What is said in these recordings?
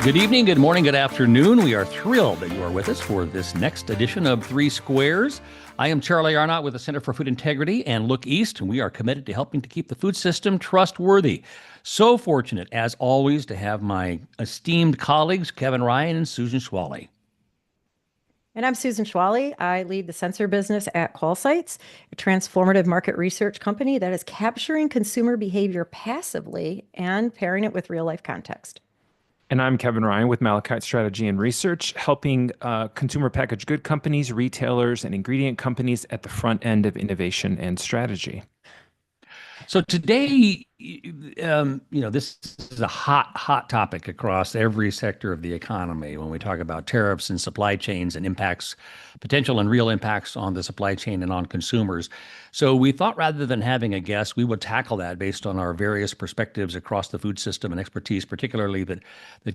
Good evening, good morning, good afternoon. We are thrilled that you are with us for this next edition of 3Squares. I am Charlie Arnott with the Center for Food Integrity and Look East, and we are committed to helping to keep the food system trustworthy. So fortunate, as always, to have my esteemed colleagues, Kevin Ryan and Susan Schwally. And I'm Susan Schwally. I lead the sensor business at QualSights, a transformative market research company that is capturing consumer behavior passively and pairing it with real life context. And I'm Kevin Ryan with Malachite Strategy and Research, helping consumer packaged good companies, retailers, and ingredient companies at the front end of innovation and strategy. So today, this is a hot topic across every sector of the economy when we talk about tariffs and supply chains and impacts, potential and real impacts on the supply chain and on consumers. So we thought rather than having a guest, we would tackle that based on our various perspectives across the food system and expertise, particularly that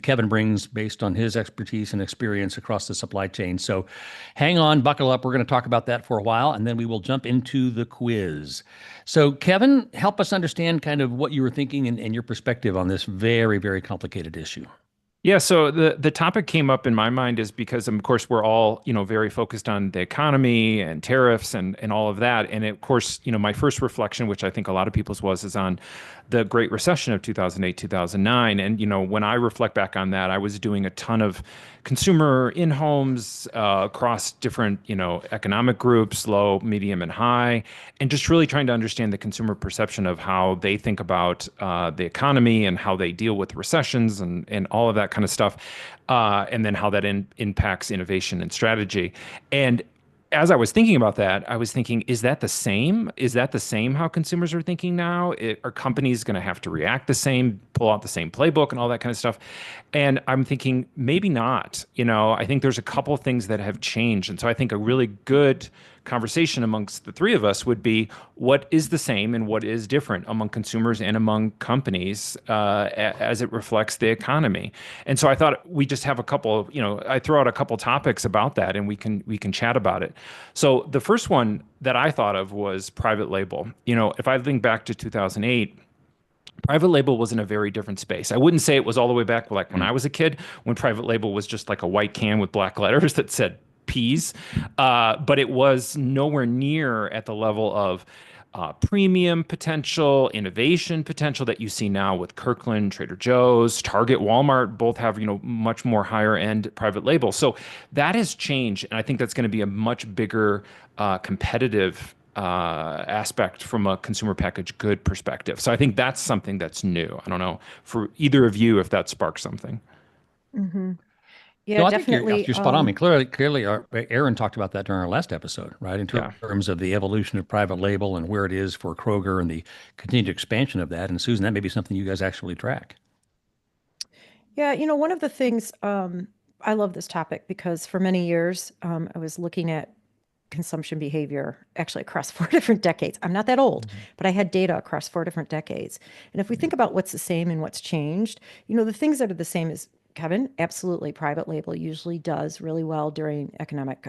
Kevin brings based on his expertise and experience across the supply chain. So hang on, buckle up. We're going to talk about that for a while, and then we will jump into the quiz. So Kevin, help us understand kind of what you were thinking and your perspective on this very, very complicated issue. Yeah, so the topic came up in my mind is because, of course, we're all, very focused on the economy and tariffs and all of that. And of course, my first reflection, which I think a lot of people's was, is on the Great Recession of 2008, 2009. And, when I reflect back on that, I was doing a ton of consumer in-homes across different, economic groups, low, medium, and high, and just really trying to understand the consumer perception of how they think about the economy and how they deal with recessions and all of that kind of stuff, and then how that impacts innovation and strategy. And as I was thinking about that, I was thinking, is that the same? Is that the same how consumers are thinking now? Are companies going to have to react the same, pull out the same playbook and all that kind of stuff? And I'm thinking, maybe not. I think there's a couple of things that have changed. And so I think a really good conversation amongst the three of us would be what is the same and what is different among consumers and among companies as it reflects the economy. And so I thought we just have a couple, I throw out a couple topics about that and we can chat about it. So the first one that I thought of was private label. If I think back to 2008, private label was in a very different space. I wouldn't say it was all the way back like when I was a kid, when private label was just like a white can with black letters that said peas, but it was nowhere near at the level of premium potential, innovation potential that you see now with Kirkland, Trader Joe's, Target, Walmart, both have, much more higher end private label. So that has changed. And I think that's going to be a much bigger competitive aspect from a consumer packaged good perspective. So I think that's something that's new. I don't know for either of you if that sparks something. Mm-hmm. Yeah, No, I definitely. think you're spot on. I mean, clearly, Aaron talked about that during our last episode, right? In terms of the evolution of private label and where it is for Kroger and the continued expansion of that. And Susan, that may be something you guys actually track. Yeah, one of the things I love this topic because for many years I was looking at consumption behavior actually across 4 different decades. I'm not that old, but I had data across 4 different decades. And if we think about what's the same and what's changed, the things that are the same is Kevin, absolutely. Private label usually does really well during economic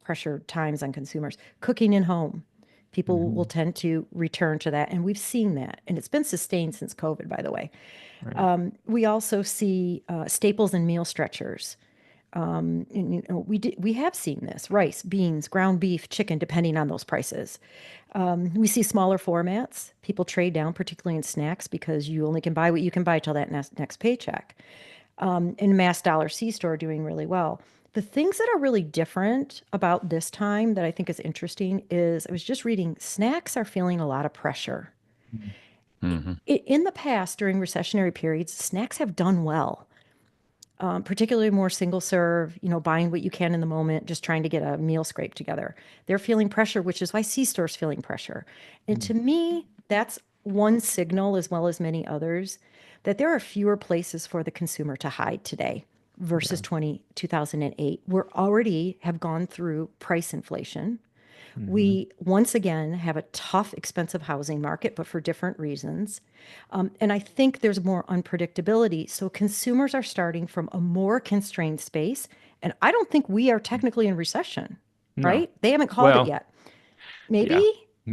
pressure times on consumers. Cooking in home, people will tend to return to that. And we've seen that. And it's been sustained since COVID, by the way. Right. We also see staples and meal stretchers. And, we have seen this: rice, beans, ground beef, chicken, depending on those prices. We see smaller formats. People trade down, particularly in snacks, because you only can buy what you can buy till that next paycheck. And mass dollar C-store doing really well. The things that are really different about this time that I think is interesting is I was just reading snacks are feeling a lot of pressure. Mm-hmm. In the past, during recessionary periods, snacks have done well, particularly more single serve, buying what you can in the moment, just trying to get a meal scraped together. They're feeling pressure, which is why C-store's feeling pressure. And to me, that's one signal, as well as many others, that there are fewer places for the consumer to hide today versus 2008. We're already have gone through price inflation. We once again have a tough, expensive housing market, but for different reasons. And I think there's more unpredictability. So consumers are starting from a more constrained space. And I don't think we are technically in recession, No. right? They haven't called it Well, yet. Maybe? yeah.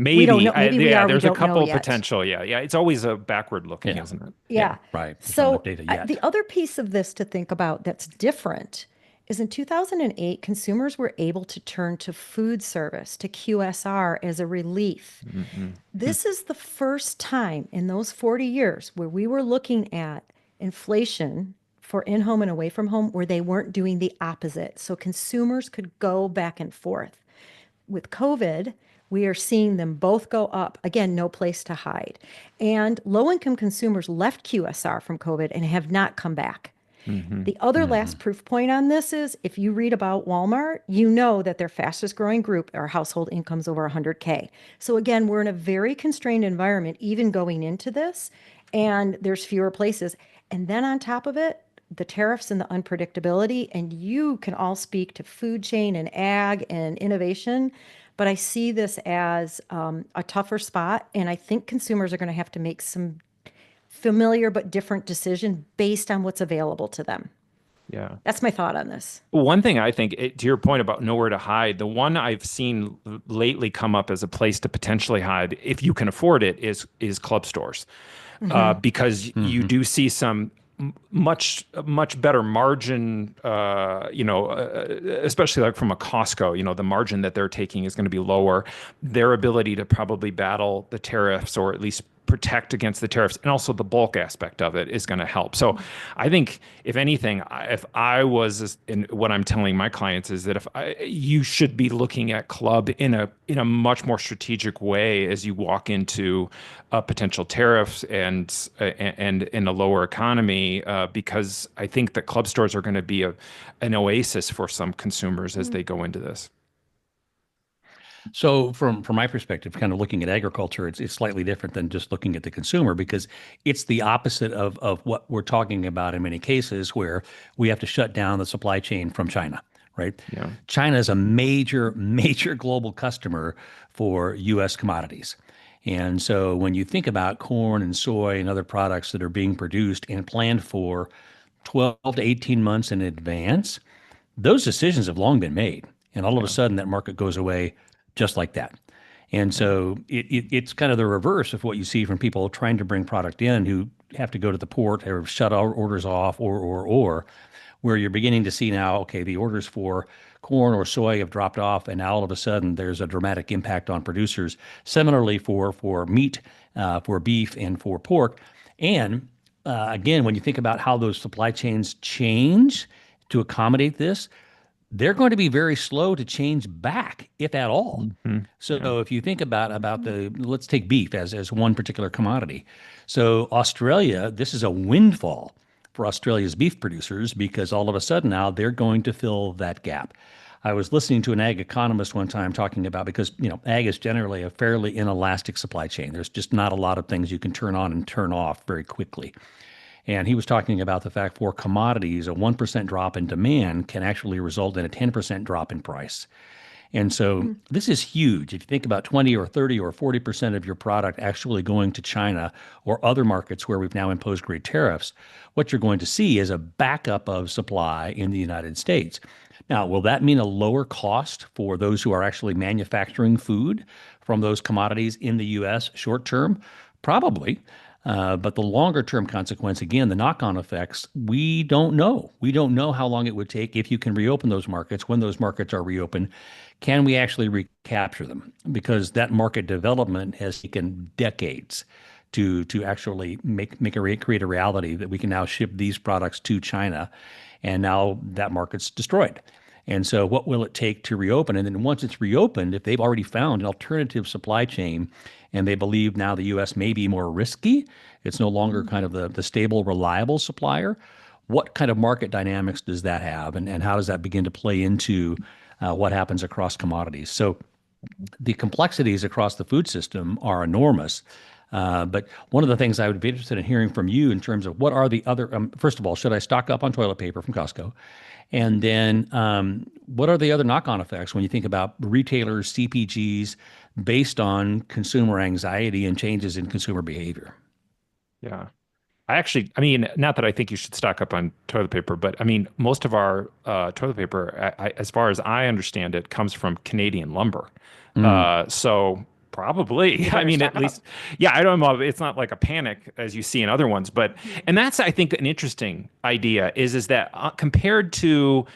We don't Maybe. know. Maybe we are. We There's a don't know couple yet. potential. Yeah. It's always a backward looking, Yeah. isn't it? Yeah. Right. There's not enough So data yet. the other piece of this to think about that's different is in 2008, consumers were able to turn to food service, to QSR as a relief. Mm-hmm. This is the first time in those 40 years where we were looking at inflation for in-home and away from home where they weren't doing the opposite. So consumers could go back and forth. With COVID, we are seeing them both go up. Again, no place to hide. And low-income consumers left QSR from COVID and have not come back. Mm-hmm. The other last proof point on this is if you read about Walmart, you know that their fastest growing group are household incomes over 100K. So again, we're in a very constrained environment, even going into this, and there's fewer places. And then on top of it, the tariffs and the unpredictability, and you can all speak to food chain and ag and innovation, but I see this as a tougher spot, and I think consumers are going to have to make some familiar but different decision based on what's available to them. Yeah. That's my thought on this. One thing I think, to your point about nowhere to hide, the one I've seen lately come up as a place to potentially hide, if you can afford it, is club stores, because you do see some much better margin, especially like from a Costco, the margin that they're taking is going to be lower. Their ability to probably battle the tariffs or at least protect against the tariffs and also the bulk aspect of it is going to help. So I think if anything, if I was in what I'm telling my clients is that you should be looking at club in a much more strategic way as you walk into potential tariffs and in a lower economy, because I think that club stores are going to be an oasis for some consumers as they go into this. So from my perspective, kind of looking at agriculture, it's slightly different than just looking at the consumer because it's the opposite of what we're talking about in many cases where we have to shut down the supply chain from China, right? Yeah. China is a major global customer for U.S. commodities. And so when you think about corn and soy and other products that are being produced and planned for 12 to 18 months in advance, those decisions have long been made. And all of a sudden that market goes away just like that. And so it's kind of the reverse of what you see from people trying to bring product in who have to go to the port or shut our orders off or where you're beginning to see now, okay, the orders for corn or soy have dropped off, and now all of a sudden there's a dramatic impact on producers. Similarly for meat, for beef, and for pork. And again, when you think about how those supply chains change to accommodate this, they're going to be very slow to change back, if at all. So if you think about let's take beef as one particular commodity. So Australia, this is a windfall for Australia's beef producers because all of a sudden now they're going to fill that gap. I was listening to an ag economist one time talking about because ag is generally a fairly inelastic supply chain. There's just not a lot of things you can turn on and turn off very quickly. And he was talking about the fact for commodities, a 1% drop in demand can actually result in a 10% drop in price. And so this is huge. If you think about 20 or 30 or 40% of your product actually going to China or other markets where we've now imposed great tariffs, what you're going to see is a backup of supply in the United States. Now, will that mean a lower cost for those who are actually manufacturing food from those commodities in the U.S. short term? Probably. But the longer term consequence, again, the knock-on effects, we don't know. We don't know how long it would take if you can reopen those markets. When those markets are reopened, can we actually recapture them? Because that market development has taken decades to actually create a reality that we can now ship these products to China, and now that market's destroyed. And so what will it take to reopen? And then once it's reopened, if they've already found an alternative supply chain and they believe now the U.S. may be more risky, it's no longer kind of the stable, reliable supplier, what kind of market dynamics does that have? And how does that begin to play into what happens across commodities? So the complexities across the food system are enormous. But one of the things I would be interested in hearing from you in terms of what are the other, first of all, should I stock up on toilet paper from Costco? And then what are the other knock-on effects when you think about retailers, CPGs, based on consumer anxiety and changes in consumer behavior? Yeah. I mean, not that I think you should stock up on toilet paper, but I mean, most of our toilet paper, as far as I understand it, comes from Canadian lumber. So Probably. You I better mean, stock at up. least, yeah, I don't know. It's not like a panic as you see in other ones, but, and that's, I think, an interesting idea is that compared to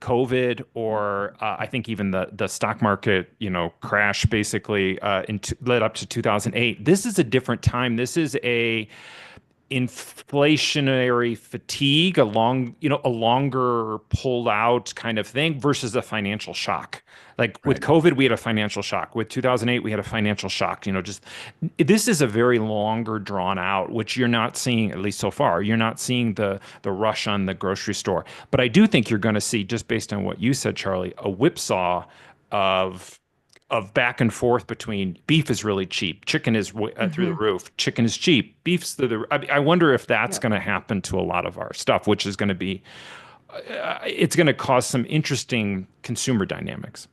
COVID or I think even the stock market, crash basically led up to 2008, this is a different time. This is a inflationary fatigue, a longer pulled out kind of thing versus a financial shock. Like with Right. COVID, we had a financial shock. With 2008, we had a financial shock. Just this is a very longer drawn out, which you're not seeing, at least so far. You're not seeing the rush on the grocery store. But I do think you're going to see, just based on what you said, Charlie, a whipsaw of back and forth between beef is really cheap, chicken is through the roof, chicken is cheap, beef's through the. I wonder if that's Yep. going to happen to a lot of our stuff, which is going to be, it's going to cause some interesting consumer dynamics.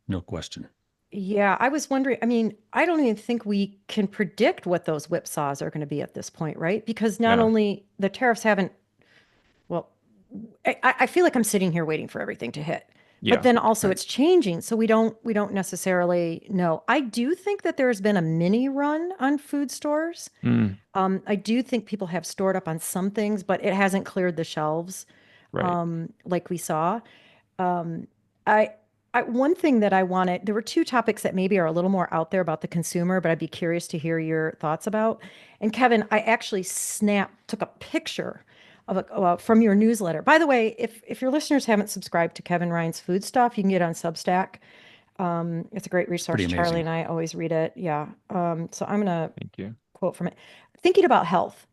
No question. Yeah, I was wondering. I mean, I don't even think we can predict what those whipsaws are going to be at this point, right? Because not Yeah, only the tariffs haven't, well, I feel like I'm sitting here waiting for everything to hit. But yeah, then also Right. it's changing, so we don't necessarily know. I do think that there's been a mini run on food stores. Mm, I do think people have stored up on some things, but it hasn't cleared the shelves right. like we saw. I, one thing that I wanted, there were two topics that maybe are a little more out there about the consumer, but I'd be curious to hear your thoughts about. And Kevin, I actually took a picture of from your newsletter. By the way, if your listeners haven't subscribed to Kevin Ryan's Food Stuff, you can get it on Substack. It's a great Pretty resource. Charlie amazing. and I always read it. Yeah. So I'm gonna Thank you. quote from it. Thinking about health.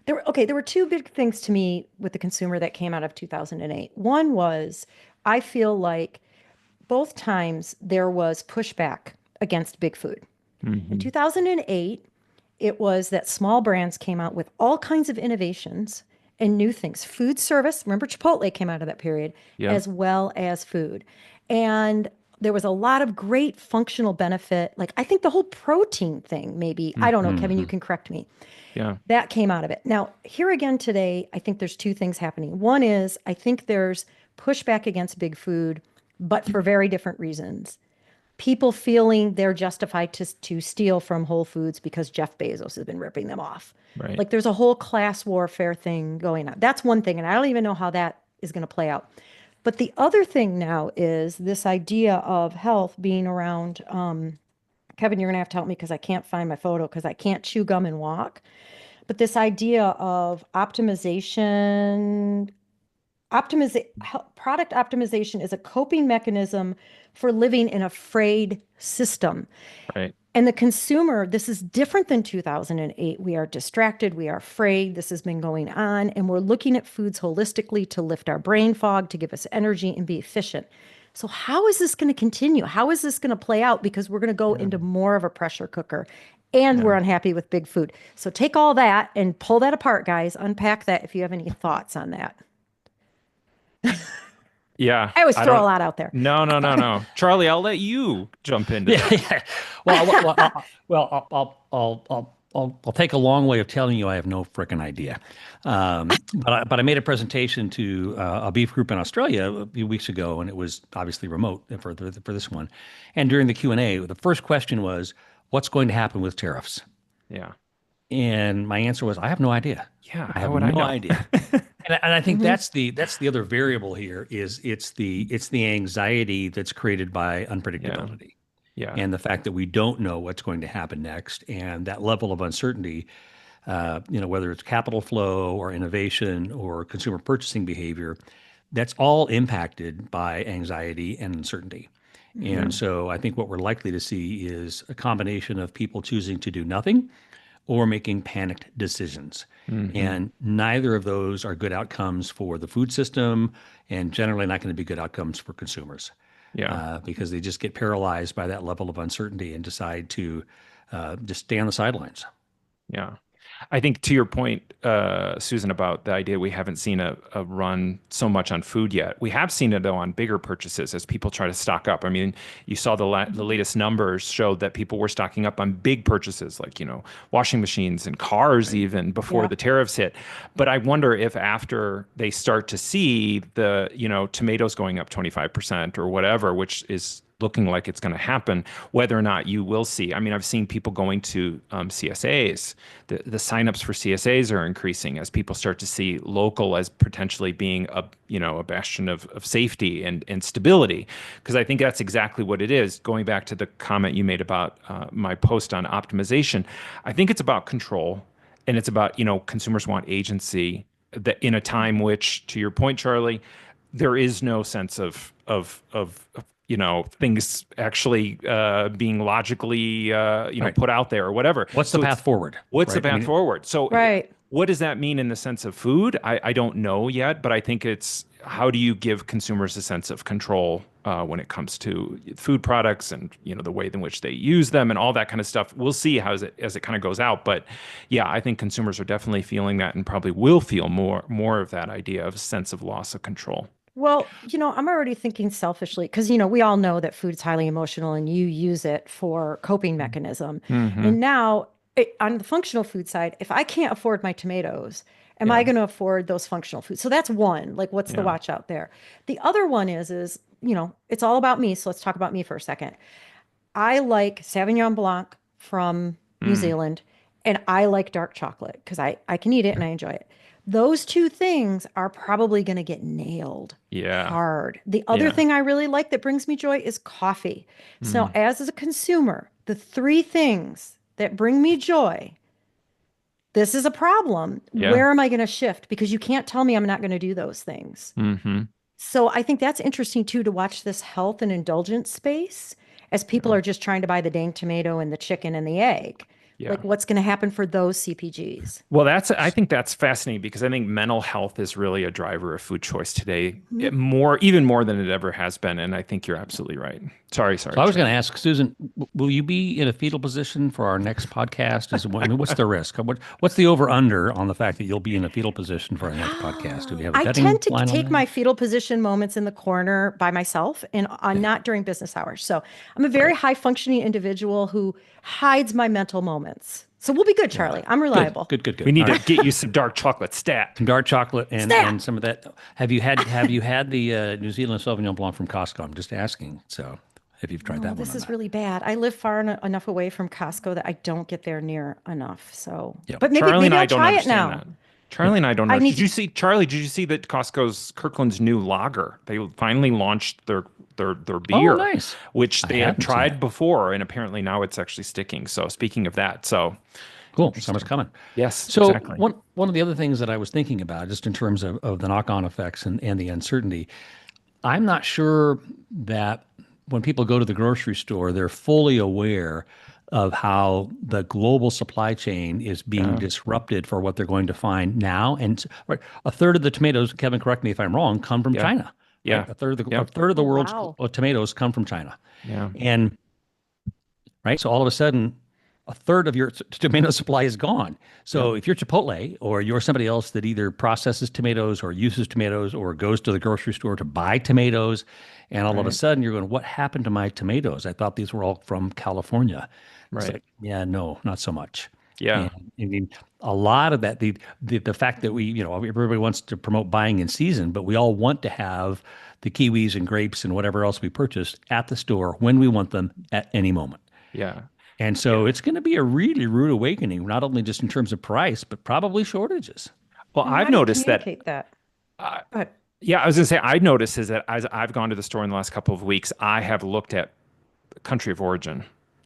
There were two big things to me with the consumer that came out of 2008. One was I feel like both times there was pushback against big food. In Hmm. 2008, it was that small brands came out with all kinds of innovations and new things. Food service, remember Chipotle came out of that period, Yeah. as well as food. And there was a lot of great functional benefit. Like I think the whole protein thing, maybe, I don't know, Kevin, you Hmm. can correct me. Yeah. That came out of it. Now, here again today, I think there's two things happening. One is I think there's pushback against big food, but for very different reasons. People feeling they're justified to steal from Whole Foods because Jeff Bezos has been ripping them off. Right. Like there's a whole class warfare thing going on. That's one thing, and I don't even know how that is going to play out. But the other thing now is this idea of health being around. Kevin, you're going to have to help me because I can't find my photo because I can't chew gum and walk. But this idea of product optimization is a coping mechanism for living in a frayed system. Right. And the consumer, this is different than 2008. We are distracted, we are afraid, this has been going on, and we're looking at foods holistically to lift our brain fog, to give us energy and be efficient. So, how is this going to continue? How is this going to play out? Because we're going to go Yeah. into more of a pressure cooker and Yeah. we're unhappy with big food. So, take all that and pull that apart, guys. Unpack that if you have any thoughts on that. Yeah. I always I throw a don't. lot out there. No, no, no, no. Charlie, I'll let you jump into Yeah, this. yeah. I'll take a long way of telling you I have no frickin' idea. But I made a presentation to a beef group in Australia a few weeks ago, and it was obviously remote for this one. And during the Q&A, the first question was, "What's going to happen with tariffs?" Yeah. And my answer was, "I have no idea. Yeah. I How have would I no know? idea." And I think Hmm. that's the other variable here is it's the anxiety that's created by Yeah. unpredictability Yeah. and the fact that we don't know what's going to happen next, and that level of uncertainty, whether it's capital flow or innovation or consumer purchasing behavior, that's all impacted by anxiety and uncertainty. Yeah. And so I think what we're likely to see is a combination of people choosing to do nothing or making panicked decisions. Hmm. And neither of those are good outcomes for the food system and generally not going to be good outcomes for consumers Yeah. because they just get paralyzed by that level of uncertainty and decide to just stay on the sidelines. Yeah. I think to your point, Susan, about the idea we haven't seen a run so much on food yet. We have seen it though on bigger purchases as people try to stock up. I mean, you saw the latest numbers showed that people were stocking up on big purchases like, washing machines and cars Right. even before Yeah. the tariffs hit. But I wonder if after they start to see the, tomatoes going up 25% or whatever, which is looking like it's going to happen. Whether or not you will see, I mean, I've seen people going to CSAs. The signups for CSAs are increasing as people start to see local as potentially being a bastion of safety and stability. Because I think that's exactly what it is. Going back to the comment you made about my post on optimization, I think it's about control, and it's about, consumers want agency, that in a time which, to your point, Charlie, there is no sense of things actually being logically Right. put out there or whatever. What's the path forward? What's the Right? I path mean, forward? So Right. what does that mean in the sense of food? I don't know yet, but I think it's how do you give consumers a sense of control when it comes to food products and the way in which they use them and all that kind of stuff. We'll see as it kind of goes out, but yeah, I think consumers are definitely feeling that and probably will feel more of that idea of a sense of loss of control. Well, I'm already thinking selfishly because, we all know that food's highly emotional and you use it for coping mechanism. Mm-hmm. And now on the functional food side, if I can't afford my tomatoes, am I Yeah. going to afford those functional foods? So that's one, like what's the Yeah. watch out there? The other one is, it's all about me. So let's talk about me for a second. I like Sauvignon Blanc from New Mm. Zealand, and I like dark chocolate because I can eat it and I enjoy it. Those two things are probably going to get nailed Yeah. hard. The other Yeah. thing I really like that brings me joy is coffee. So, Mm. as a consumer, the three things that bring me joy, this is a problem. Yeah. Where am I going to shift? Because you can't tell me I'm not going to do those things. Mm-hmm. So I think that's interesting too, to watch this health and indulgence space as people Yeah. are just trying to buy the dang tomato and the chicken and the egg. Yeah. Like what's going to happen for those CPGs? Well, I think that's fascinating because I think mental health is really a driver of food choice today, even more than it ever has been. And I think you're absolutely right. Sorry. so I was going to ask Susan, will you be in a fetal position for our next podcast? What's the risk? What's the over under on the fact that you'll be in a fetal position for our next podcast? Do we have a I betting tend to line on take that? my fetal position moments in the corner by myself and not during business hours. So I'm a very high functioning individual who hides my mental moments. So we'll be good, Charlie. I'm reliable. Good. We need All to get you some dark chocolate stat. some dark chocolate and Stat! some of that. Have you had the New Zealand Sauvignon Blanc from Costco? I'm just asking. So if you've tried Oh, that one this or is not. really bad. I live far enough away from Costco that I don't get there near enough. So, Yeah. but maybe Charlie and I I'll don't try it understand now. that. Charlie and I don't know. I need Did you see, Charlie? Did you see that Costco's Kirkland's new lager? They finally launched their beer, nice. which I they had haven't seen tried that. before, and apparently now it's actually sticking. So speaking of that, Cool. Summer's coming. yes, So exactly. one of the other things that I was thinking about, just in terms of the knock-on effects and the uncertainty, I'm not sure that when people go to the grocery store, they're fully aware of how the global supply chain is being Yeah. disrupted for what they're going to find now. And right, a third of the tomatoes, Kevin, correct me if I'm wrong, come from Yeah. China. Yeah. Right? A Yep. third of the Oh, world's wow. tomatoes come from China. Yeah. And right, so all of a sudden, a third of your tomato supply is gone. So if you're Chipotle or you're somebody else that either processes tomatoes or uses tomatoes or goes to the grocery store to buy tomatoes, and all of a Right. sudden you're going, what happened to my tomatoes? I thought these were all from California. It's Right. like, yeah, no, not so much. Yeah. And I mean, a lot of that, the fact that everybody wants to promote buying in season, but we all want to have the kiwis and grapes and whatever else we purchase at the store when we want them at any moment. Yeah. And so it's going to be a really rude awakening, not only just in terms of price, but probably shortages. Well, And how I've do you noticed that. communicate that? Go ahead. Yeah, I was going to say, I noticed is that as I've gone to the store in the last couple of weeks, I have looked at country of origin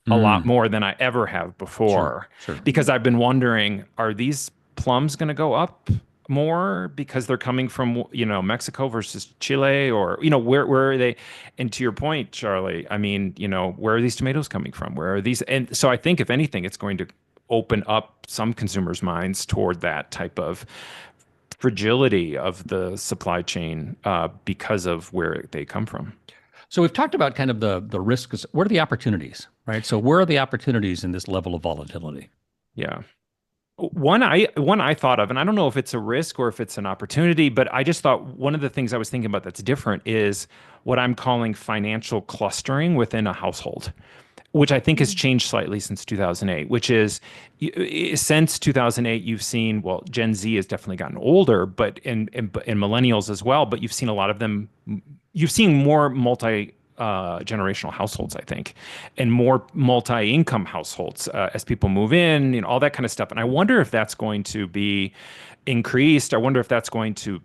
a lot more than I ever have before. Sure. Because I've been wondering, are these plums going to go up more because they're coming from, Mexico versus Chile, or, where are they? And to your point, Charlie, I mean, where are these tomatoes coming from? Where are these? And so I think if anything, it's going to open up some consumers' minds toward that type of fragility of the supply chain because of where they come from. So we've talked about kind of the risks. What are the opportunities, right? So where are the opportunities in this level of volatility? Yeah. One I thought of, and I don't know if it's a risk or if it's an opportunity, but I just thought one of the things I was thinking about that's different is what I'm calling financial clustering within a household, which I think has changed slightly since 2008, which is since 2008, you've seen, well, Gen Z has definitely gotten older, but and millennials as well, but you've seen a lot of them, you've seen more multi generational households, I think, and more multi-income households as people move in, all that kind of stuff. And I wonder if that's going to be increased. I wonder if that's going to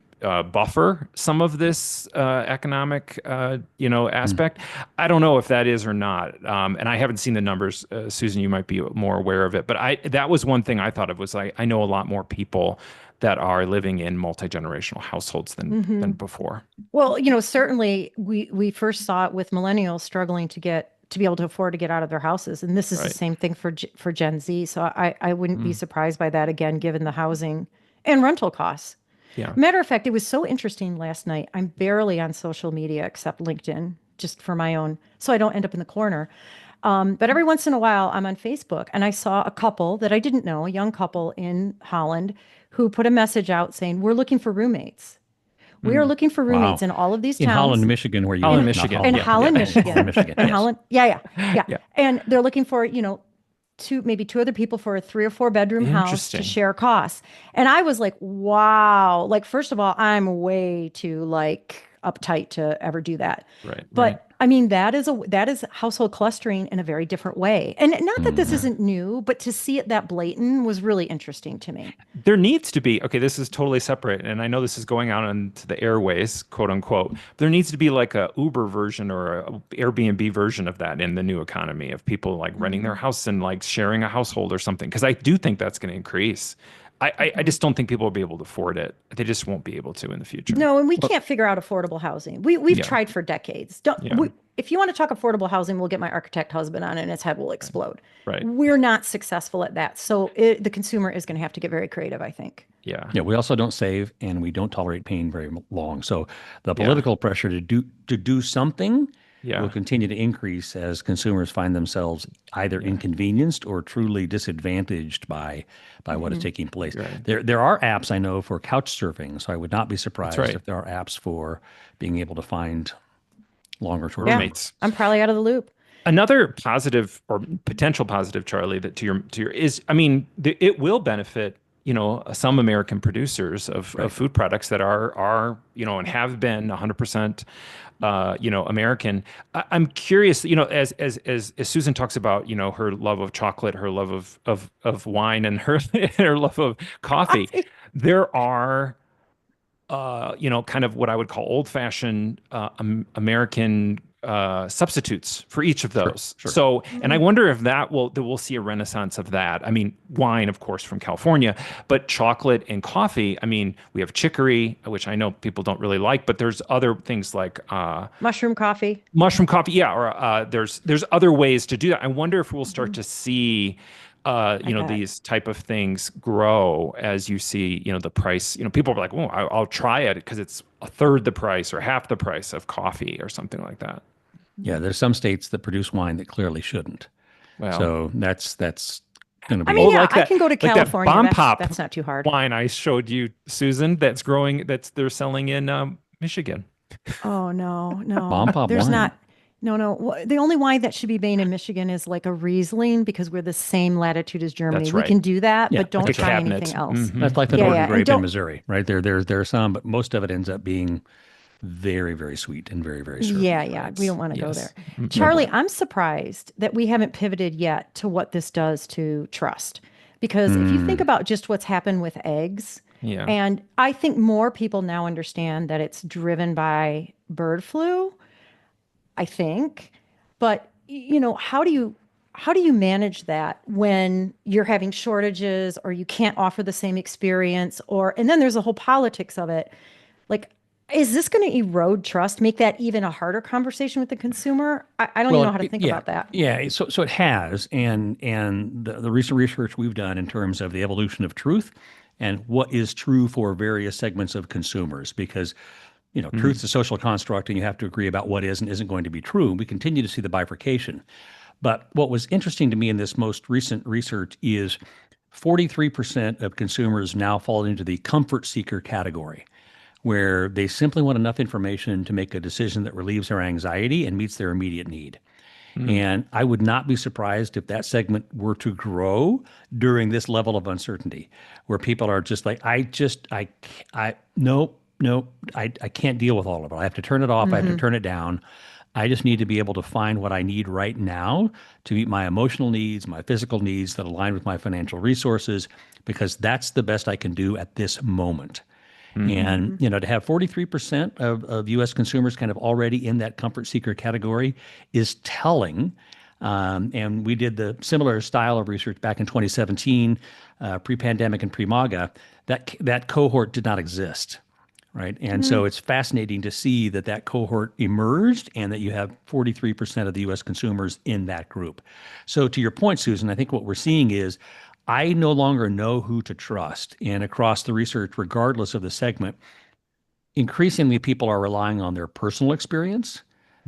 buffer some of this economic, aspect. I don't know if that is or not. And I haven't seen the numbers. Susan, you might be more aware of it. But that was one thing I thought of was I know a lot more people that are living in multi-generational households than before. Well, certainly we first saw it with millennials struggling to be able to afford to get out of their houses. And this is the same thing for Gen Z. So I wouldn't be surprised by that, again, given the housing and rental costs. Yeah. Matter of fact, it was so interesting last night. I'm barely on social media except LinkedIn, just for my own, so I don't end up in the corner. But every once in a while, I'm on Facebook, and I saw a couple that I didn't know, a young couple in Holland, who put a message out saying, "We're looking for roommates. We are looking for roommates in all of these towns." In Holland, Michigan, where you Holland, live, not Michigan. In Holland. Holland, Yeah. Michigan. Holland, Michigan. In Yes. Holland. Yeah. And they're looking for, maybe two other people for a 3 or 4 bedroom house Interesting. to share costs. And I was like, wow. Like, first of all, I'm way too uptight to ever do that. Right. But I mean, that is household clustering in a very different way. And not that this isn't new, but to see it that blatant was really interesting to me. There needs to be, okay, this is totally separate, and I know this is going out onto the airways, quote unquote. There needs to be like a Uber version or a Airbnb version of that in the new economy of people renting their house and sharing a household or something, because I do think that's going to increase. I just don't think people will be able to afford it. They just won't be able to in the future. No, and we can't figure out affordable housing. We've tried for decades. If you want to talk affordable housing, we'll get my architect husband on it and his head will explode. Right. We're not successful at that. So the consumer is going to have to get very creative, I think. Yeah. Yeah, we also don't save, and we don't tolerate pain very long. So the political pressure to do something will continue to increase as consumers find themselves either inconvenienced or truly disadvantaged by what is taking place. Right. There are apps I know for couch surfing, so I would not be surprised right. if there are apps for being able to find longer term Roommates. I'm probably out of the loop. Another positive or potential positive, Charlie, that to your is, I mean, it will benefit, some American producers of food products that are and have been 100%, American. I'm curious, as Susan talks about, her love of chocolate, her love of wine, and her her love of coffee. There are, kind of what I would call old-fashioned American substitutes for each of those. Sure. So, and I wonder if that we'll see a renaissance of that. I mean, wine, of course, from California, but chocolate and coffee. I mean, we have chicory, which I know people don't really like, but there's other things like Mushroom coffee. Yeah, or there's other ways to do that. I wonder if we'll start to see these type of things grow as you see, the price, people are like, oh, I'll try it because it's a third the price or half the price of coffee or something like that. Yeah, there's some states that produce wine that clearly shouldn't. Well, So that's going to be. I mean, like I that- can go to like that California. Bomb Pop That's not too hard. wine I showed you, Susan, that's growing, they're selling in Michigan. Oh, no. Bomb Pop There's wine. not. No. The only wine that should be made in Michigan is like a Riesling because we're the same latitude as Germany. That's We right. can do that, Yeah, but don't like a try cabinet. anything else. Mhm. That's like the Yeah, Northern and grape in don't- Missouri, right? There are some, but most of it ends up being very, very sweet and very, very syrupy. Yeah. We don't want to go Yes. there. Charlie, I'm surprised that we haven't pivoted yet to what this does to trust. Because if you think about just what's happened with eggs, Yeah. and I think more people now understand that it's driven by bird flu, I think. But, how do you manage that when you're having shortages or you can't offer the same experience and then there's a whole politics of it. Like, is this going to erode trust, make that even a harder conversation with the consumer? I don't even know how to think about that. Yeah, so it has, and the recent research we've done in terms of the evolution of truth and what is true for various segments of consumers, because truth's a social construct, and you have to agree about what is and isn't going to be true. We continue to see the bifurcation. But what was interesting to me in this most recent research is 43% of consumers now fall into the comfort seeker category, where they simply want enough information to make a decision that relieves their anxiety and meets their immediate need. And I would not be surprised if that segment were to grow during this level of uncertainty, where people are just like, nope, I can't deal with all of it. I have to turn it off. I have to turn it down. I just need to be able to find what I need right now to meet my emotional needs, my physical needs that align with my financial resources, because that's the best I can do at this moment. And, to have 43% of US consumers kind of already in that comfort seeker category is telling. And we did the similar style of research back in 2017, pre-pandemic and pre-MAGA. That cohort did not exist, right? And so it's fascinating to see that cohort emerged and that you have 43% of the US consumers in that group. So to your point, Susan, I think what we're seeing is I no longer know who to trust. And across the research, regardless of the segment, increasingly people are relying on their personal experience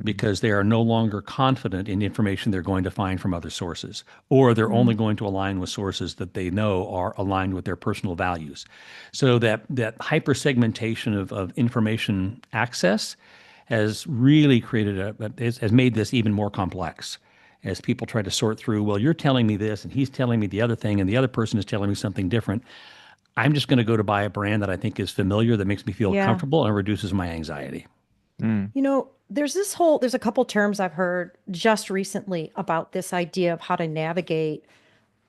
because they are no longer confident in information they're going to find from other sources, or they're only going to align with sources that they know are aligned with their personal values. So that hyper segmentation of information access has really has made this even more complex as people try to sort through, well, you're telling me this and he's telling me the other thing and the other person is telling me something different. I'm just going to go to buy a brand that I think is familiar, that makes me feel comfortable and reduces my anxiety. There's a couple terms I've heard just recently about this idea of how to navigate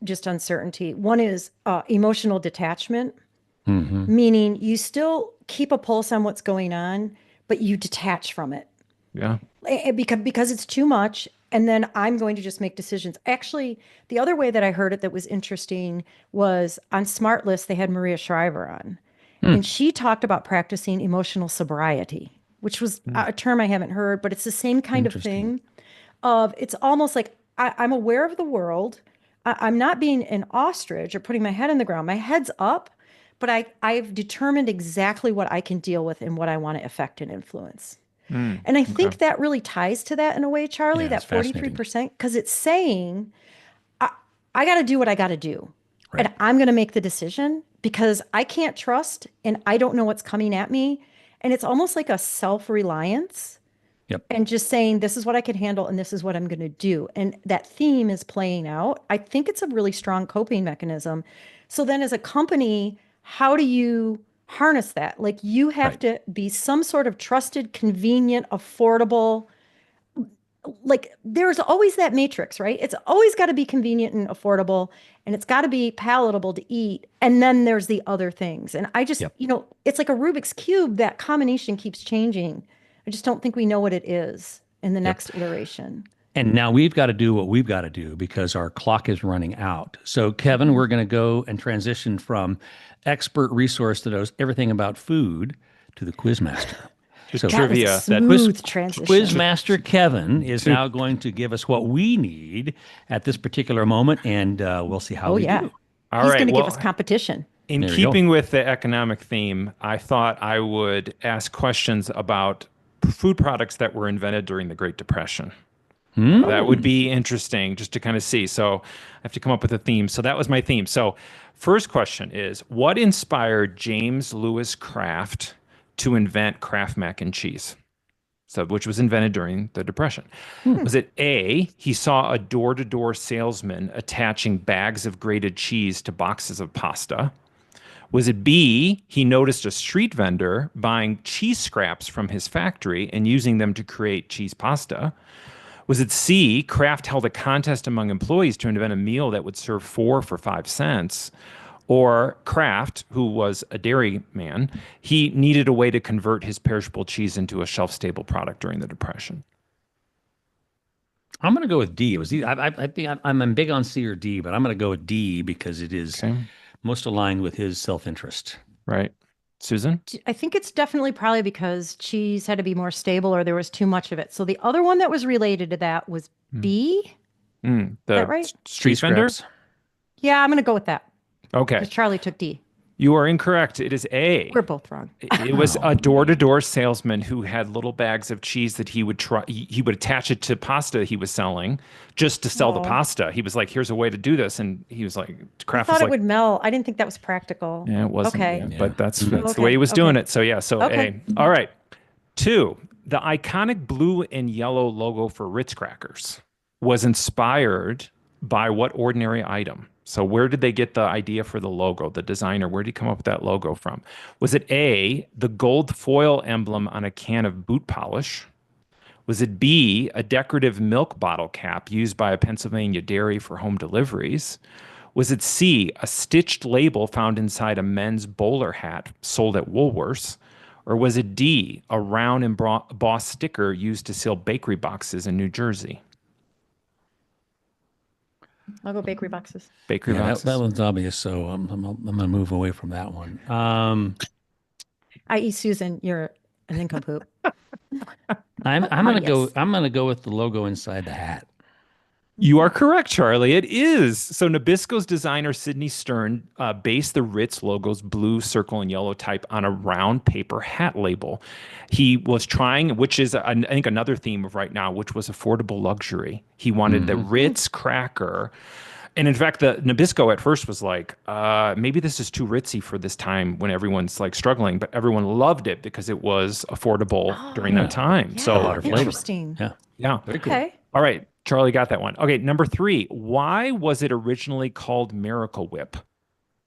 just uncertainty. One is emotional detachment, meaning you still keep a pulse on what's going on, but you detach from it. Yeah. Because it's too much. And then I'm going to just make decisions. Actually, the other way that I heard it that was interesting was on Smart List, they had Maria Shriver on. And she talked about practicing emotional sobriety, which was a term I haven't heard, but it's the same kind of thing it's almost like I'm aware of the world. I'm not being an ostrich or putting my head in the ground. My head's up, but I've determined exactly what I can deal with and what I want to affect and influence. And I think that really ties to that in a way, Charlie, that 43%, because it's saying, I got to do what I got to do. Right. And I'm going to make the decision because I can't trust and I don't know what's coming at me. And it's almost like a self-reliance. Yep. And just saying, this is what I can handle and this is what I'm going to do. And that theme is playing out. I think it's a really strong coping mechanism. So then as a company, how do you harness that? Like you have to be some sort of trusted, convenient, affordable, like there's always that matrix, right? It's always got to be convenient and affordable and it's got to be palatable to eat. And then there's the other things. And I just, it's like a Rubik's Cube, that combination keeps changing. I just don't think we know what it is in the next iteration. And now we've got to do what we've got to do because our clock is running out. So, Kevin, we're going to go and transition from expert resource that knows everything about food to the Quizmaster. So trivia. Smooth transition. Quizmaster Kevin is now going to give us what we need at this particular moment, and we'll see how we do. He's going to give us competition. In keeping with the economic theme, I thought I would ask questions about food products that were invented during the Great Depression. That would be interesting just to kind of see. So I have to come up with a theme. So that was my theme. So first question is, what inspired James Lewis Kraft to invent Kraft mac and cheese? So, which was invented during the Depression. Was it A, he saw a door-to-door salesman attaching bags of grated cheese to boxes of pasta? Was it B, he noticed a street vendor buying cheese scraps from his factory and using them to create cheese pasta? Was it C, Kraft held a contest among employees to invent a meal that would serve 4 for 5 cents? Or Kraft, who was a dairy man, he needed a way to convert his perishable cheese into a shelf-stable product during the Depression? I'm going to go with D. It was D. I think I'm big on C or D, but I'm going to go with D because it is most aligned with his self-interest. Right. Susan? I think it's definitely probably because cheese had to be more stable or there was too much of it. So the other one that was related to that was B. Is that right? Street vendor? Yeah, I'm going to go with that. Okay. Because Charlie took D. You are incorrect. It is A. We're both wrong. It was a door-to-door salesman who had little bags of cheese that he would try. He would attach it to pasta he was selling just to sell the pasta. He was like, "Here's a way to do this," and he was like, "Kraft." I thought it would melt. I didn't think that was practical. Yeah, it wasn't. Okay, but that's the way he was doing it. So yeah. So A. All right. 2. The iconic blue and yellow logo for Ritz crackers was inspired by what ordinary item? So where did they get the idea for the logo, the designer? Where did he come up with that logo from? Was it A, the gold foil emblem on a can of boot polish? Was it B, a decorative milk bottle cap used by a Pennsylvania dairy for home deliveries? Was it C, a stitched label found inside a men's bowler hat sold at Woolworths? Or was it D, a round embossed sticker used to seal bakery boxes in New Jersey? I'll go bakery boxes. Bakery Yeah, boxes. that one's obvious. So I'm going to move away from that one. I.e. Susan, you're a nincompoop. I'm going to go. Yes. I'm going to go with the logo inside the hat. You are correct, Charlie. It is. So Nabisco's designer, Sidney Stern, based the Ritz logo's blue circle and yellow type on a round paper hat label. He was trying, which is, I think, another theme of right now, which was affordable luxury. He wanted the Ritz cracker. And in fact, the Nabisco at first was like, maybe this is too ritzy for this time when everyone's like struggling, but everyone loved it because it was affordable during that time. Yeah, So a lot of flavor. interesting. Yeah. yeah. Very cool. Okay. All right. Charlie got that one. Okay. Number 3. Why was it originally called Miracle Whip,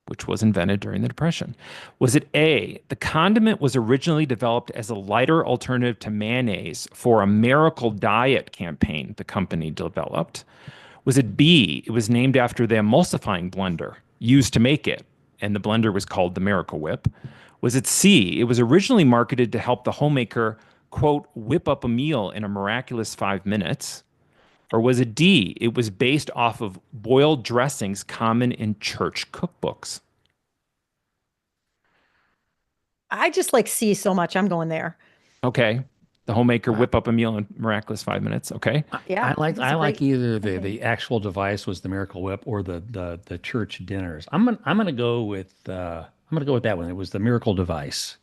which was invented during the Depression? Was it A, the condiment was originally developed as a lighter alternative to mayonnaise for a miracle diet campaign the company developed? Was it B, it was named after the emulsifying blender used to make it, and the blender was called the Miracle Whip? Was it C, it was originally marketed to help the homemaker, quote, whip up a meal in a miraculous 5 minutes? Or was it D, it was based off of boiled dressings common in church cookbooks? I just like C so much. I'm going there. Okay. The homemaker whip up a meal in miraculous 5 minutes. Okay. Yeah. I like that's a great- either the actual device was the Miracle Whip or the church dinners. I'm gonna go with that one. It was the Miracle Device.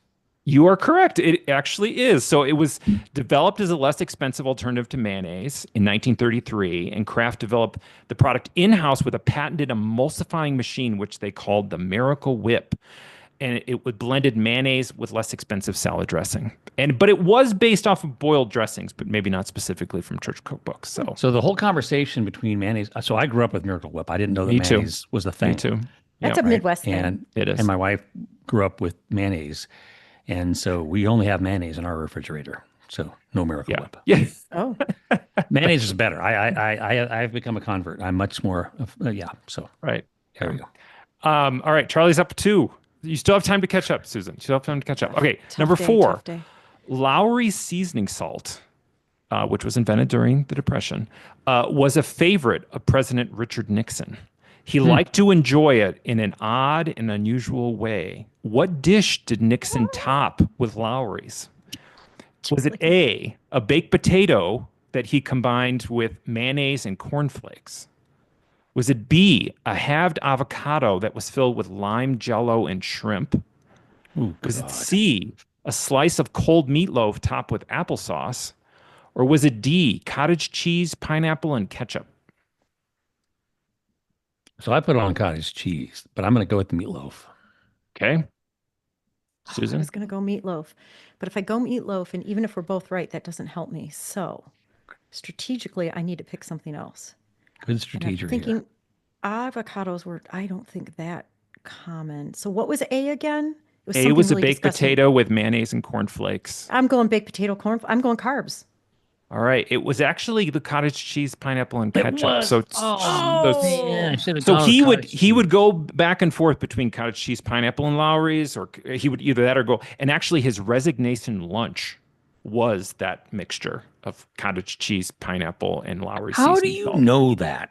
You are correct. It actually is. So it was developed as a less expensive alternative to mayonnaise in 1933, and Kraft developed the product in-house with a patented emulsifying machine, which they called the Miracle Whip. And it would blended mayonnaise with less expensive salad dressing. But it was based off of boiled dressings, but maybe not specifically from church cookbooks. So the whole conversation between mayonnaise. So I grew up with Miracle Whip. I didn't know that Me too. mayonnaise was the thing. Me too. That's Yeah, a Midwest thing. And It is. And my wife grew up with mayonnaise, and so we only have mayonnaise in our refrigerator. So no Miracle yeah. Whip. Yeah. Oh, Mayonnaise is better. I've become a convert. I'm much more. Yeah. So Right. there we go. All right. Charlie's up 2. You still have time to catch up, Susan. You still have time to catch up. Okay. tough Number day, 4. tough day. Lowry's seasoning salt, which was invented during the Depression, was a favorite of President Richard Nixon. He liked to enjoy it in an odd and unusual way. What dish did Nixon top with Lowry's? Was it A, a baked potato that he combined with mayonnaise and cornflakes? Was it B, a halved avocado that was filled with lime jello and shrimp? Ooh, Was it God. C, a slice of cold meatloaf topped with applesauce? Or was it D, cottage cheese, pineapple, and ketchup? So I put on cottage cheese, but I'm going to go with the meatloaf. Okay. I Susan? was going to go meatloaf. But if I go meatloaf, and even if we're both right, that doesn't help me. So strategically, I need to pick something else. Good And I'm strategy thinking here. avocados were, I don't think that common. So what was A again? It was A something was a really baked disgusting. potato with mayonnaise and cornflakes. I'm going baked potato corn. I'm going carbs. All right. It was actually the cottage cheese, pineapple, and ketchup. was. So, Man, I should have so gone with he would cottage he would cheese. go back and forth between cottage cheese, pineapple, and Lowry's, or he would either that or go. And actually, his resignation lunch was that mixture of cottage cheese, pineapple, and Lowry's. How do seasoning you salt. know that?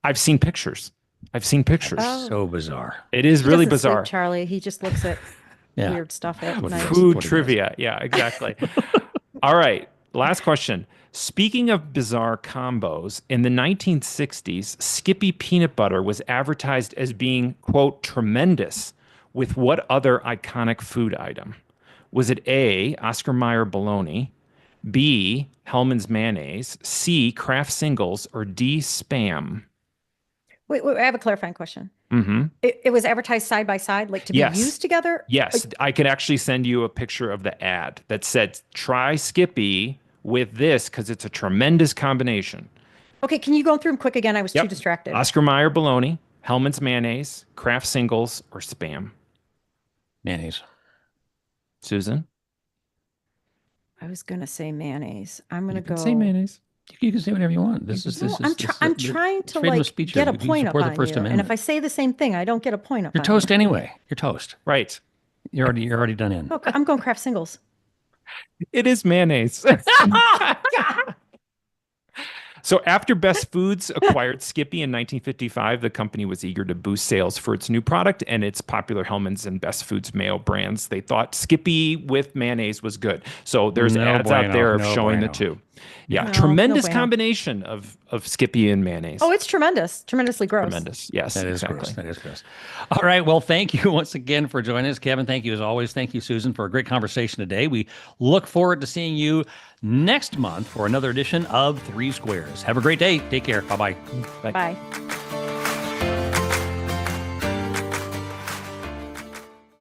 I've seen pictures. I've seen pictures. Oh. So bizarre. It is He really doesn't sleep, bizarre. Charlie. He just looks at Yeah. weird stuff at What night. is Food what he trivia. Yeah, exactly. All right. Last question. Speaking of bizarre combos, in the 1960s, Skippy peanut butter was advertised as being, quote, tremendous with what other iconic food item? Was it A, Oscar Mayer bologna, B, Hellman's mayonnaise, C, Kraft singles, or D, Spam? Wait, I have a clarifying question. Mm-hmm. It was advertised side by side, like to be Yes. used together? Yes, I could actually send you a picture of the ad that said, try Skippy with this because it's a tremendous combination. Okay, can you go through them quick again? I was too distracted. Oscar Mayer bologna, Hellman's mayonnaise, Kraft singles, or Spam? Mayonnaise. Susan? I was going to say mayonnaise. I'm going to You can go. say mayonnaise. You can say whatever you want. This is No, I'm trying to freedom of like speech get here. a You point up support the on First you. And if Amendment. I say the same thing, I don't get a point up You're on toast you. anyway. You're toast. Right. You're already done in. Oh, I'm going Kraft singles. It is mayonnaise. So after Best Foods acquired Skippy in 1955, the company was eager to boost sales for its new product and its popular Hellmann's and Best Foods mayo brands. They thought Skippy with mayonnaise was good. So there's No ads out bueno, there of no showing the bueno. two. Yeah, No, tremendous no bueno. combination of Skippy and mayonnaise. Oh, it's tremendous. Tremendously gross. Tremendous. Yes, That is exactly. gross. That is gross. All right. Well, thank you once again for joining us, Kevin. Thank you as always. Thank you, Susan, for a great conversation today. We look forward to seeing you next month for another edition of 3 Squares. Have a great day. Take care. Bye-bye. Bye.